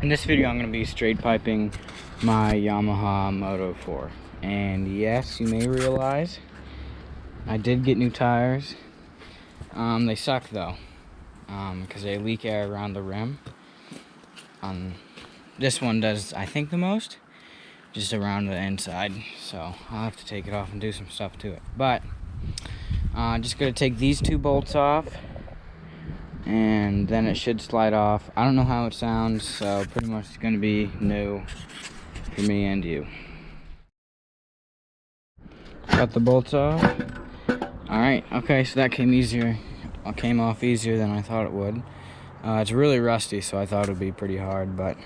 In this video, I'm going to be straight piping my Yamaha MOTO4. And yes, you may realize I did get new tires. They suck though, because they leak air around the rim. This one does, I think, the most, just around the inside. So I'll have to take it off and do some stuff to it. But just going to take these two bolts off, and then it should slide off. I don't know how it sounds, so pretty much it's going to be new for me and you. Got the bolts off. Alright, okay, so that came off easier than I thought it would. It's really rusty, so I thought it would be pretty hard, but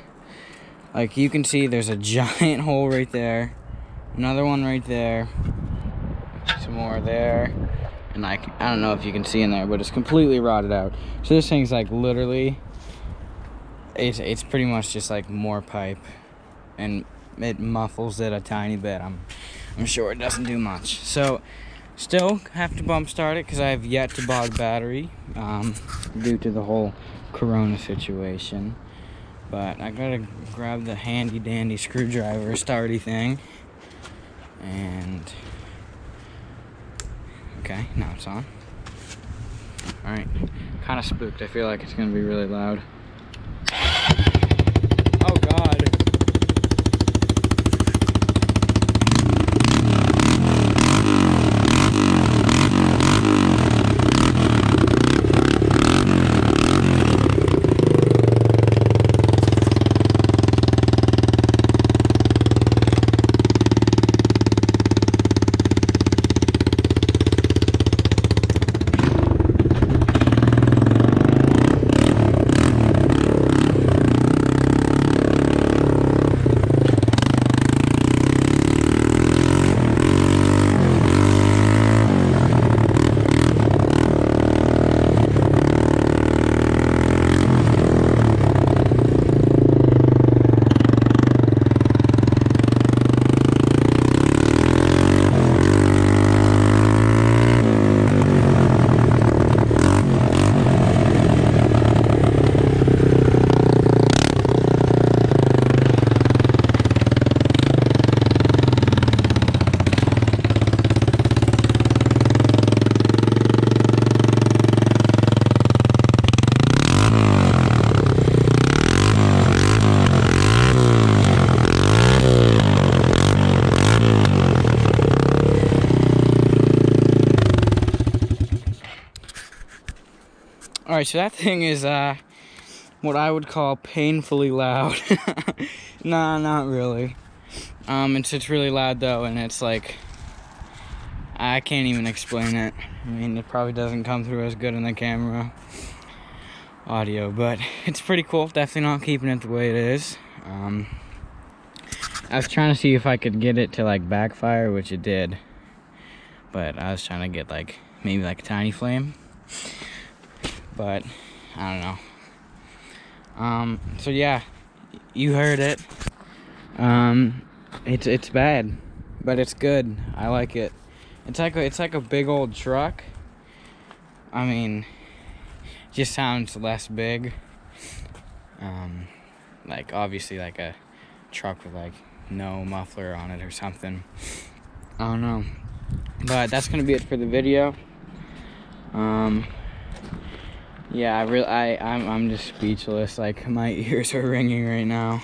like you can see, there's a giant hole right there, another one right there, some more there, and I don't know if you can see in there, but it's completely rotted out. So this thing's like literally, it's pretty much just like more pipe, and it muffles it a tiny bit. I'm sure it doesn't do much. So still have to bump start it because I have yet to buy the battery due to the whole Corona situation. But I gotta grab the handy dandy screwdriver starty thing, and okay, now it's on. Alright, kind of spooked. I feel like it's gonna be really loud. Oh god. Alright, so that thing is what I would call painfully loud. Nah, not really. It's really loud though, and it's like, I can't even explain it. I mean, it probably doesn't come through as good in the camera audio, but it's pretty cool. Definitely not keeping it the way it is. I was trying to see if I could get it to like backfire, which it did, but I was trying to get like maybe like a tiny flame, but I don't know. So yeah, you heard it. It's bad, but it's good. I like it. It's like a big old truck. I mean, it just sounds less big. Like obviously like a truck with like no muffler on it or something. I don't know. But that's gonna be it for the video. Yeah, I'm just speechless. Like my ears are ringing right now.